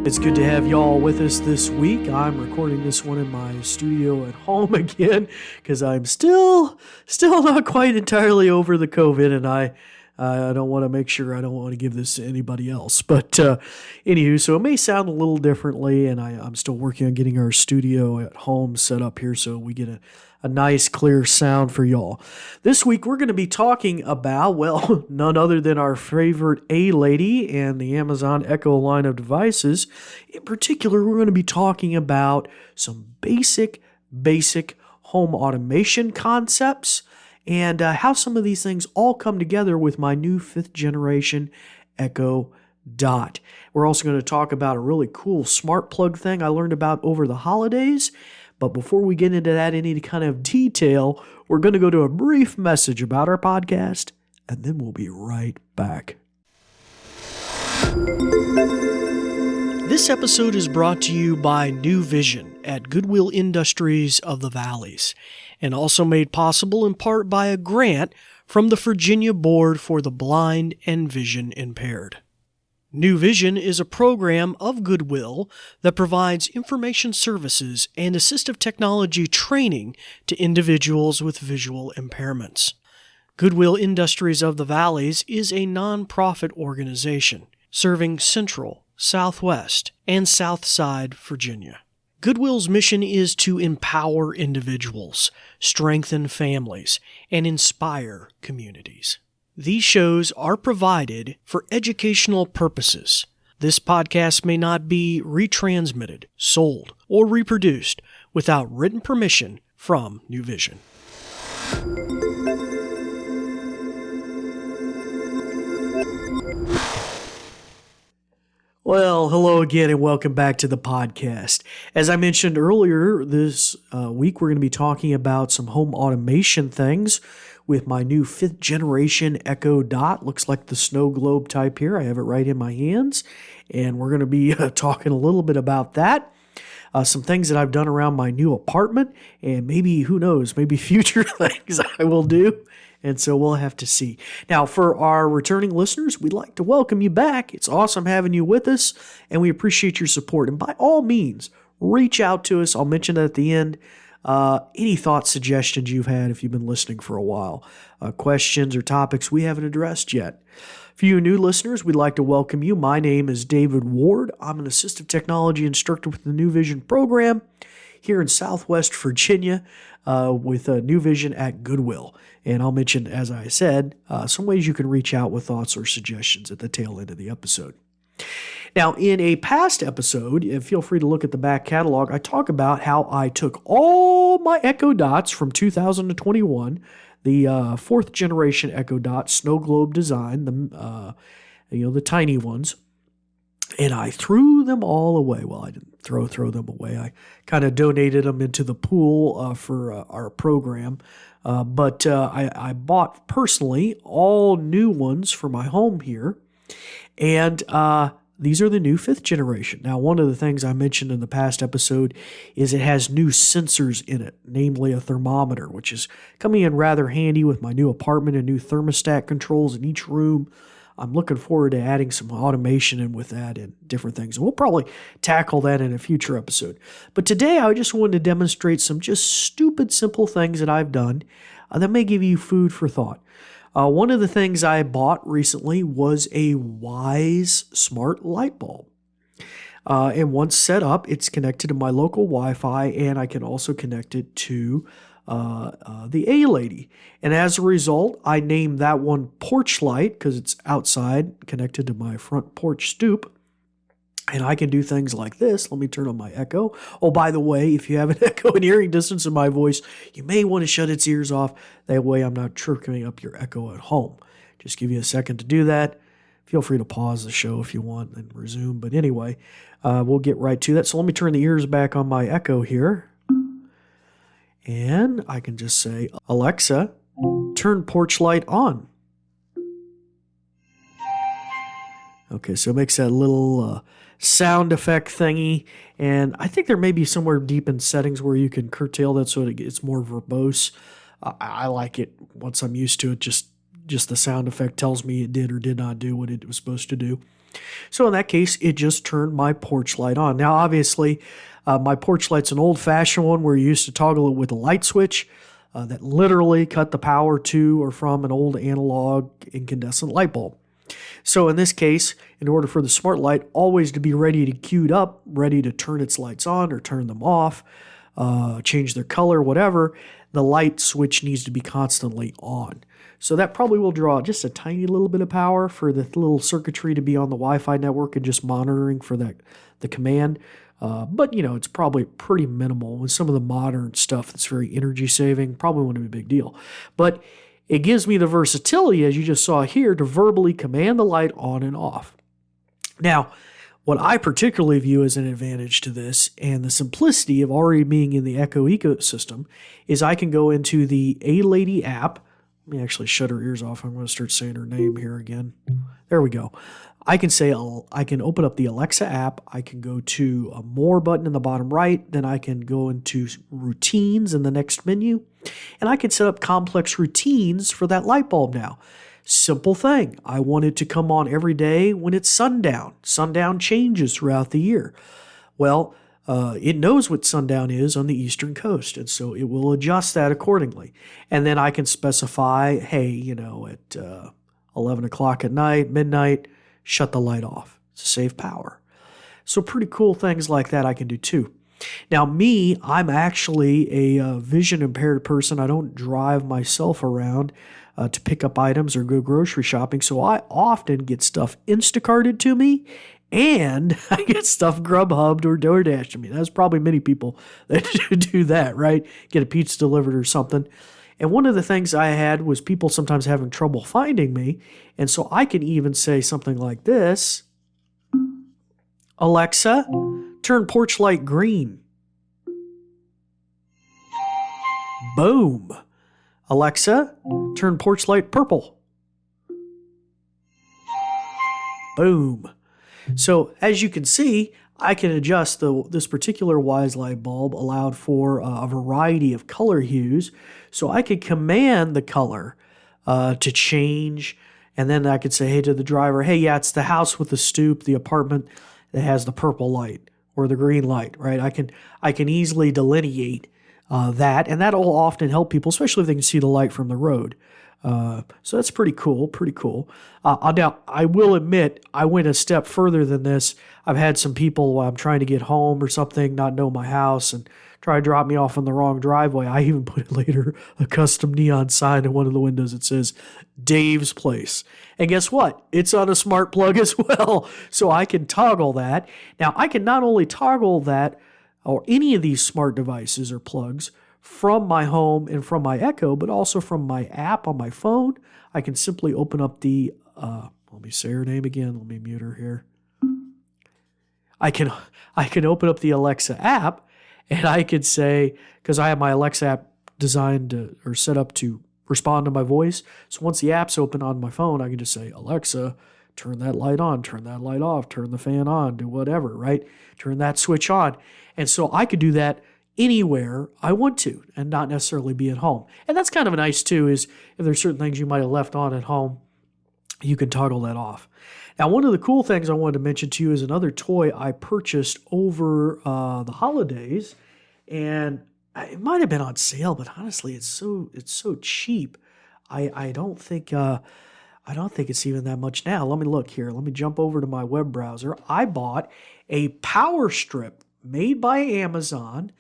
It's good to have y'all with us this week. I'm recording this one in my studio at home again because I'm still not quite entirely over the COVID, and I don't want to make sure I don't want to give this to anybody else. But anywho, so it may sound a little differently, and I'm still working on getting our studio at home set up here so we get a nice clear sound for y'all. This week we're going to be talking about, well, none other than our favorite A-Lady and the Amazon Echo line of devices. In particular, we're going to be talking about some basic home automation concepts and how some of these things all come together with my new 5th generation Echo Dot. We're also going to talk about a really cool smart plug thing I learned about over the holidays. But before we get into that in any kind of detail, we're going to go to a brief message about our podcast, and then we'll be right back. This episode is brought to you by New Vision at Goodwill Industries of the Valleys, and also made possible in part by a grant from the Virginia Board for the Blind and Vision Impaired. New Vision is a program of Goodwill that provides information services and assistive technology training to individuals with visual impairments. Goodwill Industries of the Valleys is a nonprofit organization serving Central, Southwest, and Southside Virginia. Goodwill's mission is to empower individuals, strengthen families, and inspire communities. These shows are provided for educational purposes. This podcast may not be retransmitted, sold, or reproduced without written permission from New Vision. Well, hello again and welcome back to the podcast. As I mentioned earlier, this week we're going to be talking about some home automation things with my new 5th generation Echo Dot. Looks like the snow globe type here. I have it right in my hands, and we're going to be talking a little bit about that. Some things that I've done around my new apartment, and maybe, who knows, maybe future things I will do. And so we'll have to see. Now, for our returning listeners, we'd like to welcome you back. It's awesome having you with us, and we appreciate your support. And by all means, reach out to us. I'll mention that at the end. Any thoughts, suggestions you've had if you've been listening for a while, questions or topics we haven't addressed yet. For you new listeners, we'd like to welcome you. My name is David Ward. I'm an assistive technology instructor with the New Vision program here in Southwest Virginia with New Vision at Goodwill. And I'll mention, as I said, some ways you can reach out with thoughts or suggestions at the tail end of the episode. Now, in a past episode, feel free to look at the back catalog, I talk about how I took all my Echo Dots from 2021, the 4th generation Echo Dot snow globe design, the tiny ones, and I threw them all away. Well, I didn't throw them away. I kind of donated them into the pool for our program. But I bought personally all new ones for my home here. And these are the new 5th generation. Now, one of the things I mentioned in the past episode is it has new sensors in it, namely a thermometer, which is coming in rather handy with my new apartment and new thermostat controls in each room. I'm looking forward to adding some automation in with that and different things. We'll probably tackle that in a future episode. But today I just wanted to demonstrate some just stupid, simple things that I've done that may give you food for thought. One of the things I bought recently was a Wise smart light bulb. And once set up, it's connected to my local Wi-Fi, and I can also connect it to the A-Lady. And as a result, I named that one Porch Light because it's outside, connected to my front porch stoop. And I can do things like this. Let me turn on my Echo. Oh, by the way, if you have an Echo in hearing distance of my voice, you may want to shut its ears off. That way I'm not tripping up your Echo at home. Just give you a second to do that. Feel free to pause the show if you want and resume. But anyway, we'll get right to that. So let me turn the ears back on my Echo here. And I can just say, Alexa, turn porch light on. Okay, so it makes that little sound effect thingy. And I think there may be somewhere deep in settings where you can curtail that so it's more verbose. I like it once I'm used to it, just just the sound effect tells me it did or did not do what it was supposed to do. So in that case, it just turned my porch light on. Now, obviously, my porch light's an old-fashioned one where you used to toggle it with a light switch that literally cut the power to or from an old analog incandescent light bulb. So in this case, in order for the smart light always to be ready to queued up, ready to turn its lights on or turn them off, change their color, whatever, the light switch needs to be constantly on. So that probably will draw just a tiny little bit of power for the little circuitry to be on the Wi-Fi network and just monitoring for the command. But, it's probably pretty minimal. With some of the modern stuff that's very energy saving, probably wouldn't be a big deal. But it gives me the versatility, as you just saw here, to verbally command the light on and off. Now, what I particularly view as an advantage to this and the simplicity of already being in the Echo ecosystem is I can go into the A-Lady app. Let me actually shut her ears off. I'm going to start saying her name here again. There we go. I can open up the Alexa app. I can go to a More button in the bottom right. Then I can go into routines in the next menu. And I can set up complex routines for that light bulb now. Simple thing. I want it to come on every day when it's sundown. Sundown changes throughout the year. Well, it knows what sundown is on the eastern coast, and so it will adjust that accordingly. And then I can specify, hey, at 11 o'clock at night, midnight, shut the light off to save power. So pretty cool things like that I can do too. Now me, I'm actually a vision impaired person. I don't drive myself around to pick up items or go grocery shopping, so I often get stuff Instacarted to me, and I get stuff Grubhubbed or DoorDashed to me. That's probably many people that do that, right? Get a pizza delivered or something. And one of the things I had was people sometimes having trouble finding me, and so I can even say something like this: Alexa, turn porch light green. Boom. Alexa, turn porch light purple. Boom. So as you can see, I can adjust this particular Wise light bulb allowed for a variety of color hues. So I could command the color to change, and then I could say, hey, to the driver, hey, yeah, it's the house with the stoop, the apartment that has the purple light or the green light, right? I can easily delineate that, and that'll often help people, especially if they can see the light from the road. So that's pretty cool, now, I will admit, I went a step further than this. I've had some people, while I'm trying to get home or something, not know my house and try to drop me off on the wrong driveway. I even put later a custom neon sign in one of the windows that says Dave's Place. And guess what? It's on a smart plug as well. So I can toggle that. Now, I can not only toggle that or any of these smart devices or plugs from my home and from my Echo, but also from my app on my phone. I can simply open up the, let me say her name again. Let me mute her here. I can open up the Alexa app, and I could say, because I have my Alexa app designed or set up to respond to my voice. So once the app's open on my phone, I can just say, Alexa, turn that light on, turn that light off, turn the fan on, do whatever, right? Turn that switch on. And so I could do that anywhere I want to and not necessarily be at home. And that's kind of nice too, is if there's certain things you might have left on at home, you can toggle that off. Now, one of the cool things I wanted to mention to you is another toy I purchased over the holidays, and it might have been on sale, but honestly, it's so cheap. I don't think it's even that much now. Let me look here. Let me jump over to my web browser. I bought a power strip made by Amazon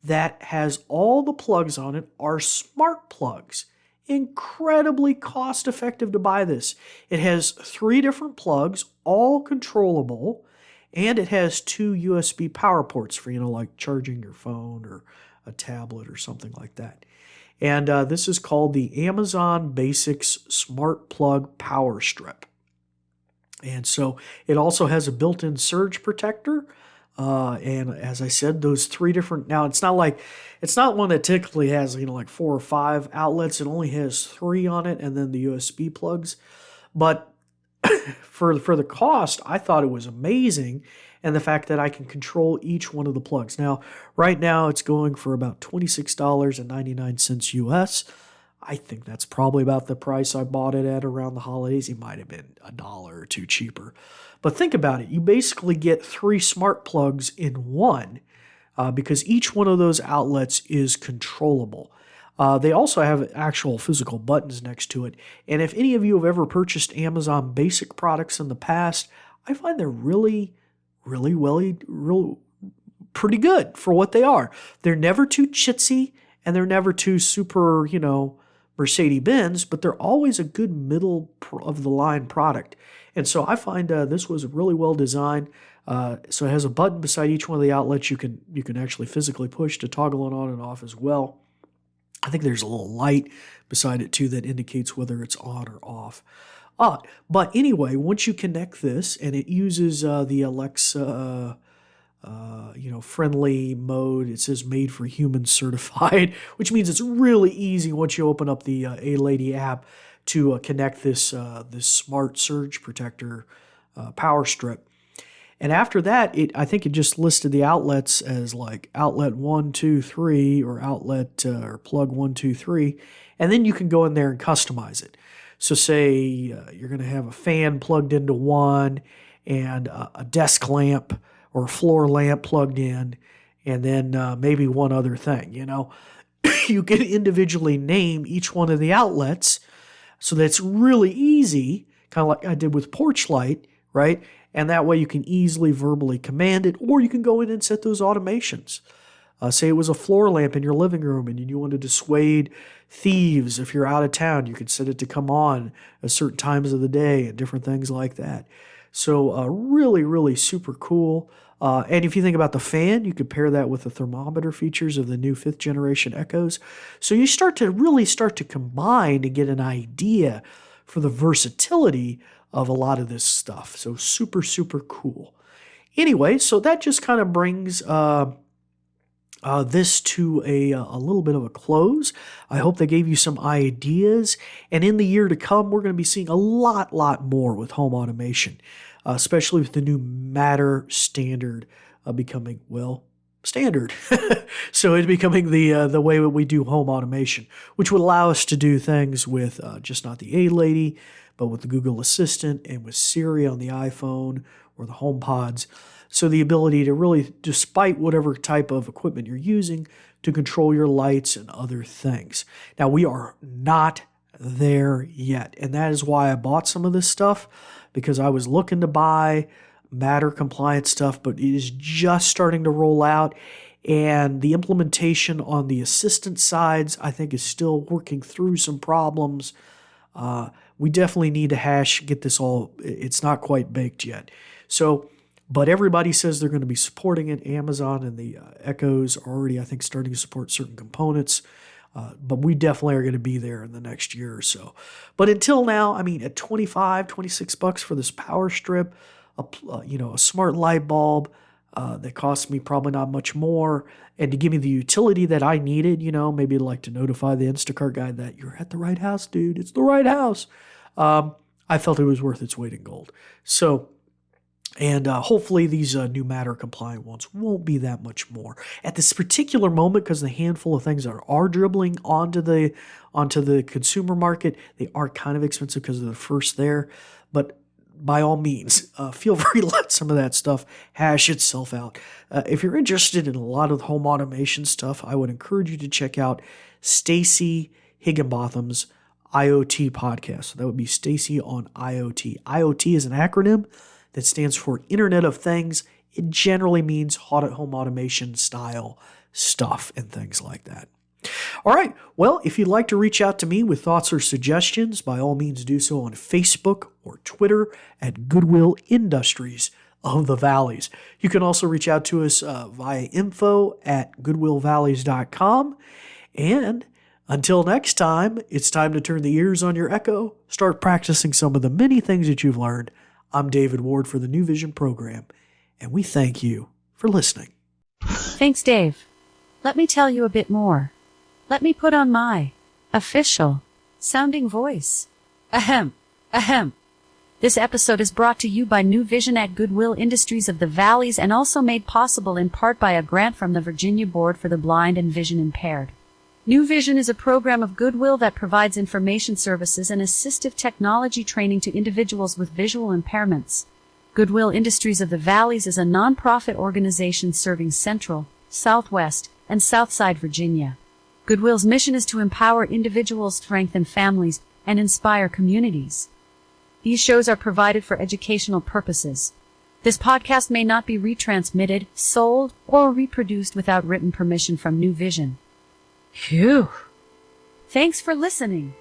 that has all the plugs on it are smart plugs. Incredibly cost effective to buy this. It has 3 different plugs, all controllable, and it has 2 USB power ports for, like charging your phone or a tablet or something like that. And this is called the Amazon Basics Smart Plug Power Strip. And so it also has a built-in surge protector. And as I said, those 3 different, now it's not one that typically has, like 4 or 5 outlets. It only has 3 on it and then the USB plugs. But for the cost, I thought it was amazing. And the fact that I can control each one of the plugs. Now, right now it's going for about $26.99 US. I think that's probably about the price I bought it at around the holidays. It might have been $1 or $2 cheaper. But think about it. You basically get 3 smart plugs in one because each one of those outlets is controllable. They also have actual physical buttons next to it. And if any of you have ever purchased Amazon Basic products in the past, I find they're really pretty good for what they are. They're never too chitsy and they're never too super, Mercedes-Benz, but they're always a good middle of the line product. And so I find this was really well designed. So it has a button beside each one of the outlets you can actually physically push to toggle it on and off as well. I think there's a little light beside it too that indicates whether it's on or off. But anyway, once you connect this and it uses the Alexa friendly mode, it says made for humans certified, which means it's really easy once you open up the A-Lady app to connect this smart surge protector power strip. And after that, I think it just listed the outlets as like outlet 1, 2, 3 or outlet or plug 1, 2, 3. And then you can go in there and customize it. So say you're going to have a fan plugged into one and a desk lamp or a floor lamp plugged in, and then maybe one other thing, You can individually name each one of the outlets, so that's really easy, kind of like I did with Porch Light, right? And that way you can easily verbally command it, or you can go in and set those automations. Say it was a floor lamp in your living room and you wanted to dissuade thieves if you're out of town. You could set it to come on at certain times of the day and different things like that. So really super cool. And if you think about the fan, you could pair that with the thermometer features of the new 5th generation Echoes. So you start to combine to get an idea for the versatility of a lot of this stuff. So super cool. Anyway, so that just kind of brings this to a little bit of a close. I hope they gave you some ideas. And in the year to come, we're going to be seeing a lot more with home automation, especially with the new Matter standard becoming, standard. So it's becoming the way that we do home automation, which would allow us to do things with just not the A-Lady, but with the Google Assistant and with Siri on the iPhone or the HomePods. So the ability to really, despite whatever type of equipment you're using, to control your lights and other things. Now, we are not there yet, and that is why I bought some of this stuff, because I was looking to buy Matter compliant stuff, but it is just starting to roll out, and the implementation on the assistant sides, I think, is still working through some problems. We definitely need to get this all, it's not quite baked yet. But everybody says they're going to be supporting it. Amazon and the Echoes are already, I think, starting to support certain components. But we definitely are going to be there in the next year or so. But until now, at $25, $26 for this power strip, a smart light bulb that cost me probably not much more, and to give me the utility that I needed, maybe like to notify the Instacart guy that you're at the right house, dude. It's the right house. I felt it was worth its weight in gold. So, and hopefully these new Matter compliant ones won't be that much more at this particular moment, because the handful of things that are dribbling onto the consumer market, they are kind of expensive because of the first there. But by all means, feel free to let some of that stuff hash itself out. If you're interested in a lot of home automation stuff, I would encourage you to check out Stacy Higginbotham's IoT podcast. So that would be Stacy on IoT. IoT is an acronym that stands for Internet of Things. It generally means home automation style stuff and things like that. All right. Well, if you'd like to reach out to me with thoughts or suggestions, by all means do so on Facebook or Twitter at Goodwill Industries of the Valleys. You can also reach out to us via info@goodwillvalleys.com. And until next time, it's time to turn the ears on your Echo. Start practicing some of the many things that you've learned. I'm David Ward for the New Vision program, and we thank you for listening. Thanks, Dave. Let me tell you a bit more. Let me put on my official sounding voice. Ahem. This episode is brought to you by New Vision at Goodwill Industries of the Valleys, and also made possible in part by a grant from the Virginia Board for the Blind and Vision Impaired. New Vision is a program of Goodwill that provides information services and assistive technology training to individuals with visual impairments. Goodwill Industries of the Valleys is a nonprofit organization serving Central, Southwest, and Southside Virginia. Goodwill's mission is to empower individuals, strengthen families, and inspire communities. These shows are provided for educational purposes. This podcast may not be retransmitted, sold, or reproduced without written permission from New Vision. Phew! Thanks for listening.